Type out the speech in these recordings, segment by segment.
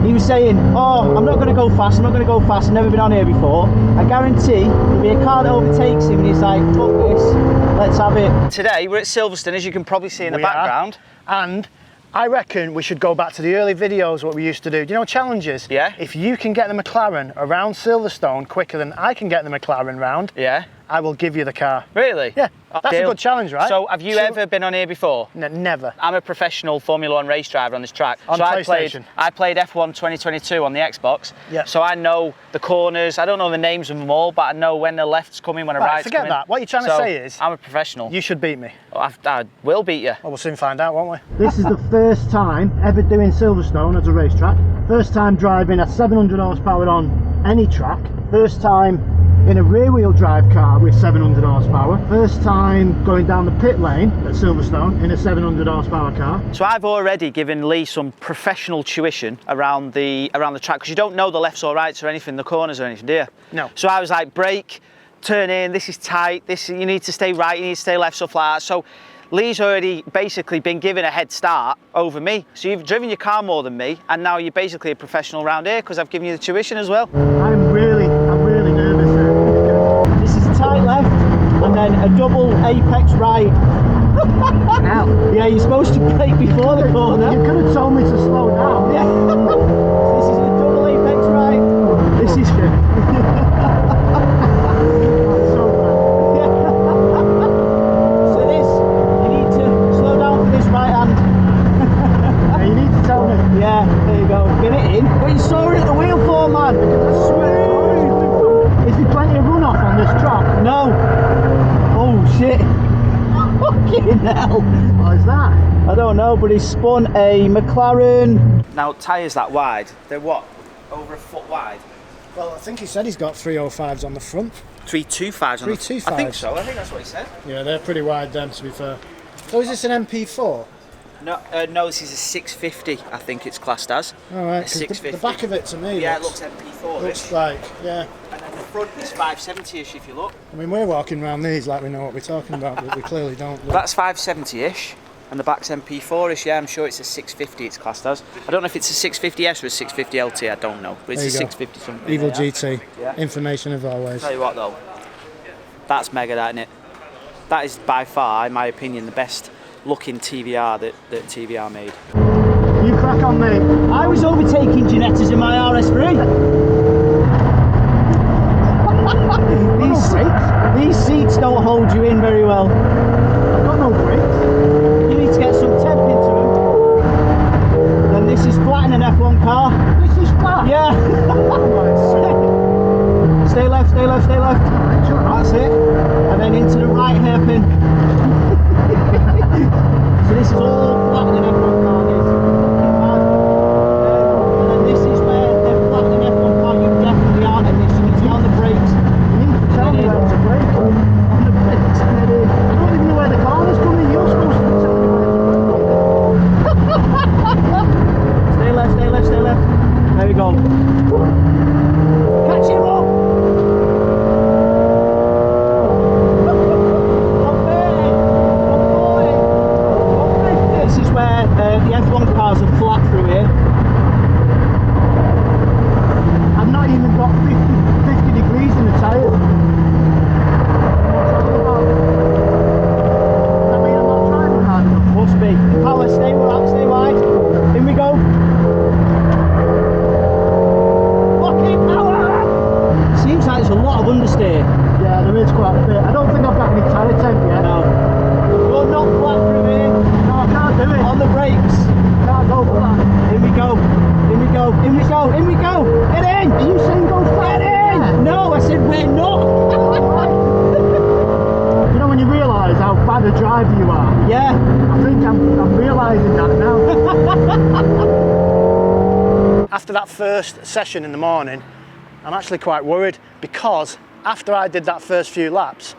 he was saying, oh, I'm not going to go fast, I've never been on here before. I guarantee there'll be a car that overtakes him and he's like, fuck this, let's have it. Today we're at Silverstone, as you can probably see in the background. And I reckon we should go back to the early videos, what we used to do. Do you know challenges? Yeah. If you can get the McLaren around Silverstone quicker than I can get the McLaren round, yeah, I will give you the car. Really? Yeah. That's a good challenge, right? So have you ever been on here before? Never. I'm a professional Formula 1 race driver on this track. On PlayStation. I played F1 2022 on the Xbox. Yeah. So I know the corners. I don't know the names of them all, but I know when the left's coming, when a right's forget coming. that. What you're trying to say is, I'm a professional. You should beat me. I will beat you. Well, we'll soon find out, won't we? This is the first time ever doing Silverstone as a racetrack. First time driving a 700 horsepower on any track. First time in a rear-wheel drive car with 700 horsepower. First time going down the pit lane at Silverstone in a 700 horsepower car. So I've already given Lee some professional tuition around the track, because you don't know the lefts or rights or anything, the corners or anything, do you? No. So I was like, brake, turn in, this is tight, this you need to stay right, you need to stay left, stuff like that. So Lee's already basically been given a head start over me. So you've driven your car more than me, and now you're basically a professional around here because I've given you the tuition as well. I'm really nervous. This is a tight left, and then a double apex right. Now. Yeah, you're supposed to brake before the corner. You could have told me to slow down. Yeah. This is a double apex right. This is shit. Yeah, there you go. Get it in. But you saw it at the wheel for, man. Sweet. Is there plenty of runoff on this track? No. Oh shit. Fucking hell. What is that? I don't know, but he spun a McLaren. Now tyres that wide, they're what? Over a foot wide? Well, I think he said he's got 305s on the front. 325s on the front? I think so, I think that's what he said. Yeah, they're pretty wide then, to be fair. So is this an MP4? No, no, this is a 650, I think it's classed as. Alright, the back of it to me yeah, it looks MP4. Looks like, yeah. And then the front is 570-ish if you look. I mean, we're walking around these like we know what we're talking about, but we clearly don't. That's 570-ish, and the back's MP4-ish, yeah, I'm sure it's a 650 it's classed as. I don't know if it's a 650S or a 650 LT, I don't know, but it's a 650 something. Evil GT, yeah. Information as always. Tell you what though, that's mega, that, isn't it? That is by far, in my opinion, the best looking TVR that TVR made. You crack on, mate. I was overtaking Ginettas in my RS3. These seats don't hold you in very well. I've got no brakes. You need to get some temp into them. And this is flat in an F1 car. This is flat? Yeah. Stay left, stay left, stay left. That's it. And then into the right hairpin. So this is all flat in an F1 car, this. And then this is where they're flat in an F1 car, you definitely aren't in this. You need to be on the brakes. You need to tell me where to brake on the brakes. I don't even know where the corner's coming, you're supposed to tell me where to brake. Stay left, stay left, stay left. There we go. Catch him up! The F1 cars are flat through here. I've not even got 50 degrees in the tyres. I mean, I'm not driving hard enough. Must be. Power, stay wide. In we go. Fucking power! Seems like there's a lot of understeer. Yeah, there is quite a bit. I don't think I've got any tyre temp yet. No. You're not flat through here. No, I can't do it. On the brakes. Can't go flat. In we go. In we go. In we go. In we go. Get in. Are you saying go flat? Get in. Yeah. No, I said we're not. You know when you realise how bad a driver you are? Yeah. I think I'm realising that now. After that first session in the morning, I'm actually quite worried because after I did that first few laps,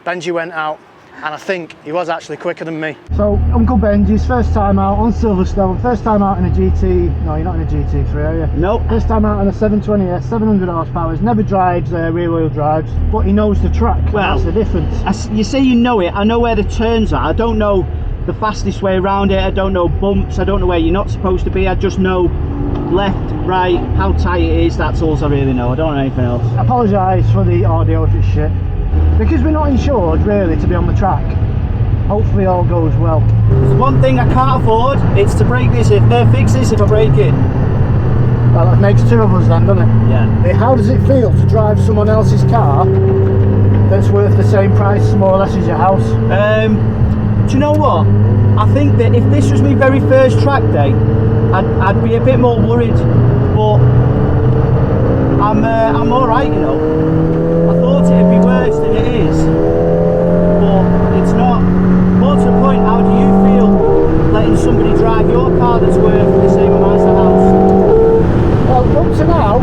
Benjy went out and I think he was actually quicker than me. So Uncle Benji's first time out on Silverstone, first time out in a GT, no you're not in a GT3 are you? Nope. First time out on a 720S, 700 horsepower, never drives rear wheel drives, but he knows the track, well, that's the difference. You say you know it, I know where the turns are, I don't know the fastest way around it. I don't know bumps, I don't know where you're not supposed to be. I just know left, right, how tight it is. That's all I really know. I don't know anything else. I apologise for the audio if it's shit, because we're not insured really to be on the track. Hopefully all goes well. There's one thing I can't afford, it's to break this, fix this if I break it. Well, that makes two of us then, doesn't it? Yeah. How does it feel to drive someone else's car that's worth the same price more or less as your house? Do you know what? I think that if this was my very first track day, I'd be a bit more worried, but I'm alright, you know. I thought it'd be worse than it is, but it's not. More to the point, how do you feel letting somebody drive your car that's worth the same amount as the house? Well, up to now,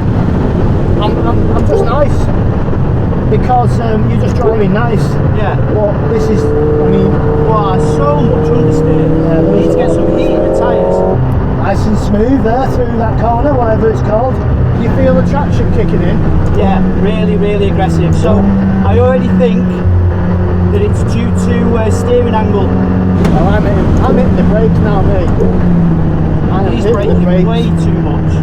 I'm just nice, because you're just driving nice. Yeah. But this is, I mean, wow, so much understeer. Yeah, you need to get some heat in the tyres. Nice and smooth there through that corner, whatever it's called. You feel the traction kicking in? Yeah, really, really aggressive. So I already think that it's due to steering angle. Oh, I'm hitting the brakes now, mate. He's braking way too much.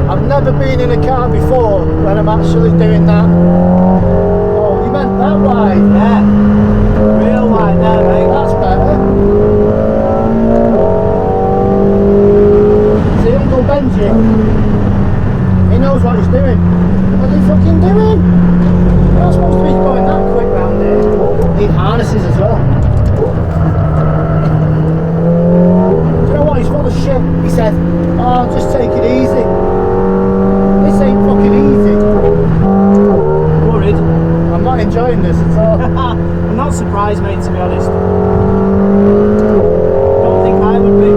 I've never been in a car before when I'm actually doing that. Oh, you meant that wide? Yeah, real wide there, mate. That's better. See, Uncle Benjy, he knows what he's doing. What's he fucking doing? You're not supposed to be going that quick round here. Need harnesses as well. Do you know what? He's full of shit. He said, oh, just take it easy. This ain't fucking easy. Worried? I'm not enjoying this at all. I'm not surprised, mate, to be honest. Don't think I would be.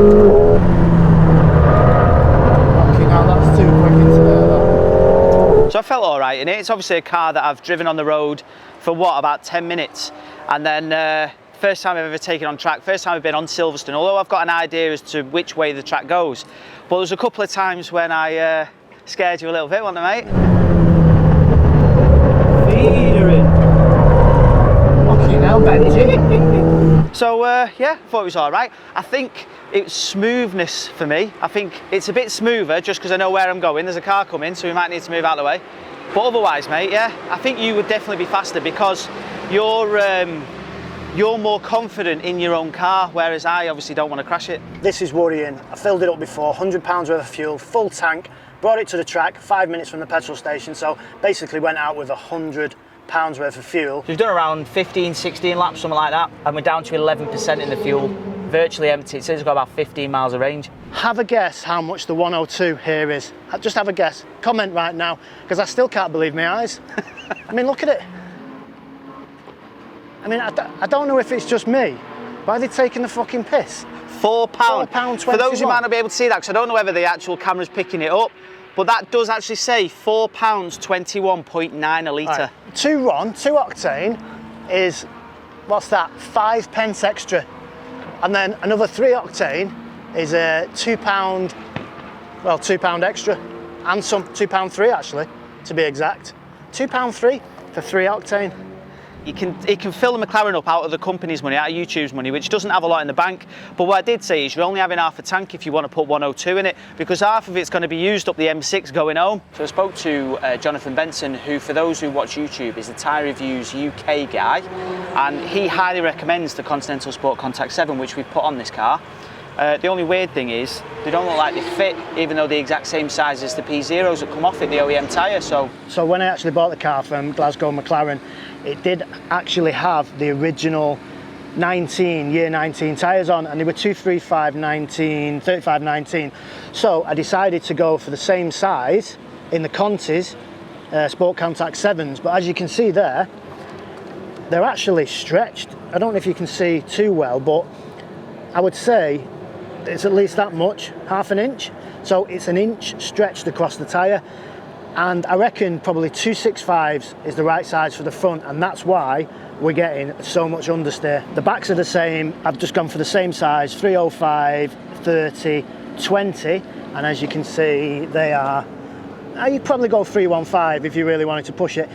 Fucking hell, that's too quick into there, though. So I felt alright in it. It's obviously a car that I've driven on the road for what, about 10 minutes. And then first time I've ever taken on track, first time I've been on Silverstone, although I've got an idea as to which way the track goes. But there's a couple of times when I scared you a little bit, wasn't it, mate? Feedering. Fucking hell, Benjy. So yeah, thought it was all right. I think it's smoothness for me. I think it's a bit smoother just because I know where I'm going. There's a car coming, so we might need to move out of the way. But otherwise, mate, yeah, I think you would definitely be faster because you're more confident in your own car, whereas I obviously don't want to crash it. This is worrying. I filled it up before, £100 worth of fuel, full tank, brought it to the track, 5 minutes from the petrol station, so basically went out with £100 worth of fuel. We've done around 15, 16 laps, something like that, and we're down to 11% in the fuel, virtually empty. It says it's got about 15 miles of range. Have a guess how much the 102 here is. Just have a guess. Comment right now, because I still can't believe my eyes. I mean, look at it. I mean, I don't know if it's just me, but are they taking the fucking piss? £4. £4.21. For those who might not be able to see that, because I don't know whether the actual camera's picking it up, but that does actually say £4.21.9 a litre. Right. 2 RON, 2 octane is, what's that, 5 pence extra. And then another 3 octane is £2, well, £2 extra. And some, £2.3 actually, to be exact. £2.3 for 3 octane. It can fill the McLaren up out of the company's money, out of YouTube's money, which doesn't have a lot in the bank. But what I did say is you're only having half a tank if you want to put 102 in it, because half of it's going to be used up the M6 going home. So I spoke to Jonathan Benson, who, for those who watch YouTube, is the Tyre Reviews UK guy, and he highly recommends the Continental Sport Contact 7, which we put on this car. The only weird thing is they don't look like they fit, even though they're the exact same size as the P0s that come off it, the OEM tyre. So when I actually bought the car from Glasgow McLaren, it did actually have the original year 19 tyres on, and they were 235/19. So I decided to go for the same size in the Contis Sport Contact 7s, but as you can see there, they're actually stretched. I don't know if you can see too well, but I would say it's at least that much, half an inch. So it's an inch stretched across the tyre. And I reckon probably 265s is the right size for the front, and that's why we're getting so much understeer. The backs are the same. I've just gone for the same size, 305, 30, 20, and as you can see, they are, you'd probably go 315 if you really wanted to push it.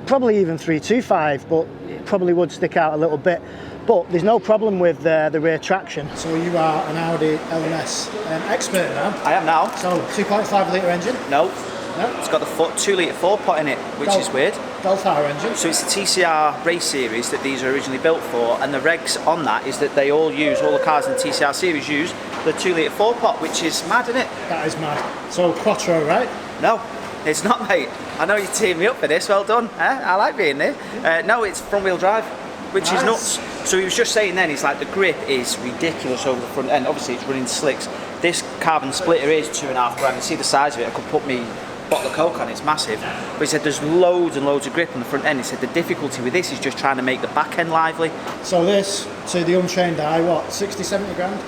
probably even 325, but it probably would stick out a little bit. But there's no problem with the rear traction. So you are an Audi LMS expert now. I am now. So 2.5 litre engine? No. No. It's got the 2 litre 4-pot in it, which is weird. Dual power engine. So it's the TCR race series that these are originally built for, and the regs on that is that they all the cars in the TCR series use the 2 litre 4-pot, which is mad, isn't it? That is mad. So quattro, right? No, it's not, mate. I know you're teaming me up for this, well done. I like being there. No, it's front wheel drive, which is nuts. So he was just saying then, he's like, the grip is ridiculous over the front end. Obviously it's running slicks. This carbon splitter is 2.5 grand. You see the size of it, I could put me bottle of Coke on, it's massive. But he said there's loads and loads of grip on the front end. He said the difficulty with this is just trying to make the back end lively. So this, to the untrained eye, what, 60, 70 grand?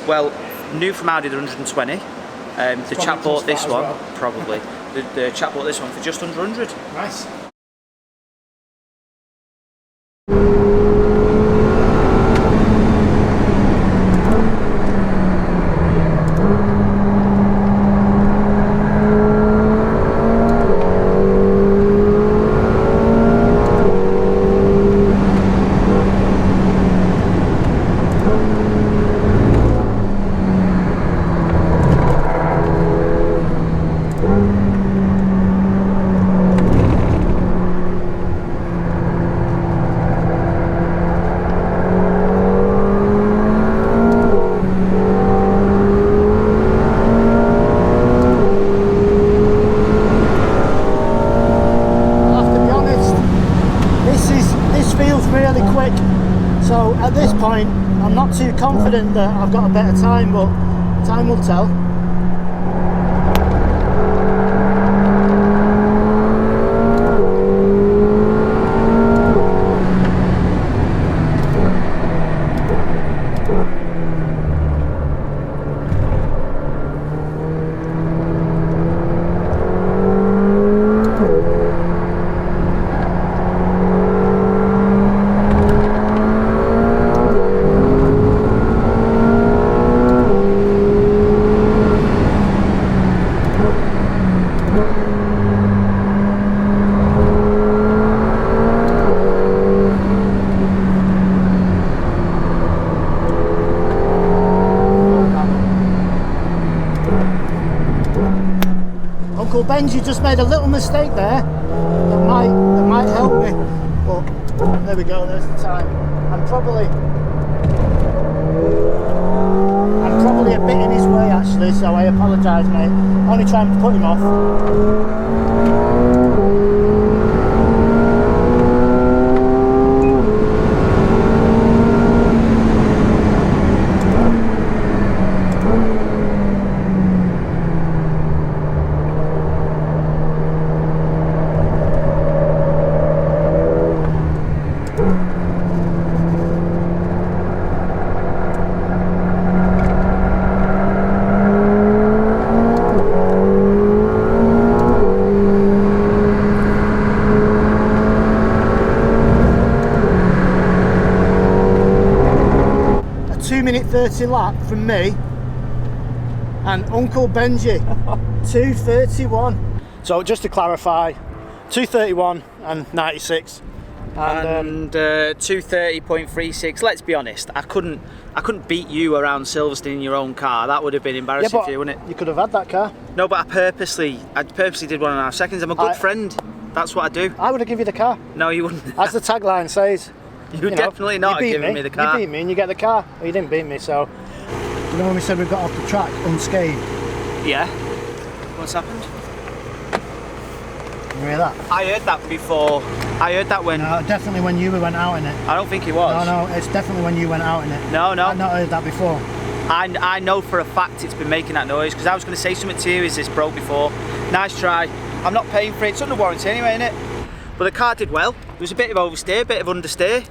Well, new from Audi, they're 120. The chap bought this one, well. Probably. The chap bought this one for just under 100. Nice. So at this point, I'm not too confident that I've got a better time, but time will tell. Uncle Benjy just made a little mistake there that might help me, but there we go, there's the time. I'm probably a bit in his way actually, so I apologise, mate. Only trying to put him off. A 2-minute 30 lap from me and Uncle Benjy 2:31. So just to clarify, 2:31 and 96 and 2:30.36. Let's be honest, I couldn't beat you around Silverstone in your own car. That would have been embarrassing for you, wouldn't it? You could have had that car. No, but I purposely did 1.5 seconds. I'm a good friend. That's what I do. I would have given you the car. No, you wouldn't. As the tagline says. You would definitely not have given me the car. You beat me and you get the car. Well, you didn't beat me, so. You know when we said we got off the track unscathed? Yeah. What's happened? You hear that? I heard that before. I heard that when... No, definitely when you went out in it. I don't think it was. No, it's definitely when you went out in it. No. I've not heard that before. I know for a fact it's been making that noise, because I was going to say something to you, is this broke before? Nice try. I'm not paying for it, it's under warranty anyway, innit? But the car did well. There was a bit of oversteer, a bit of understeer.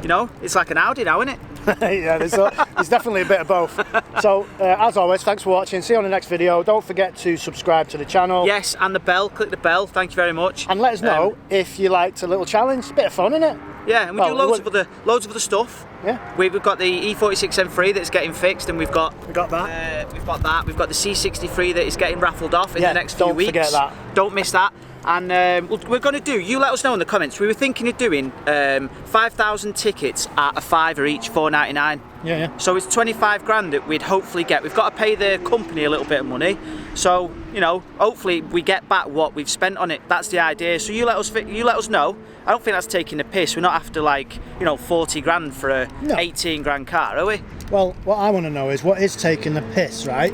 You know, it's like an Audi now, isn't it? Yeah, there's definitely a bit of both. So, as always, thanks for watching. See you on the next video. Don't forget to subscribe to the channel. Yes, and the bell. Click the bell. Thank you very much. And let us know if you liked a little challenge. Bit of fun, innit? Yeah, and we do loads of other stuff. Yeah. We've got the E46 M3 that's getting fixed, and we've got that. We've got the C63 that is getting raffled off in the next few weeks. Don't forget that. Don't miss that. And we're going to do, you let us know in the comments, we were thinking of doing 5,000 tickets at a £5 each, £4.99. Yeah. So it's 25 grand that we'd hopefully get. We've got to pay the company a little bit of money. So, you know, hopefully we get back what we've spent on it. That's the idea. So you let us know. I don't think that's taking the piss. We're not after, like, you know, 40 grand for a 18 grand car, are we? Well, what I want to know is what is taking the piss, right?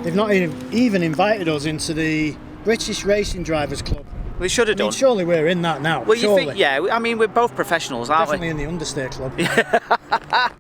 They've not even invited us into the British Racing Drivers Club. We should have done. Surely we're in that now. Well, you surely. think, yeah, I mean, we're both professionals, aren't Definitely in the understeer club. we?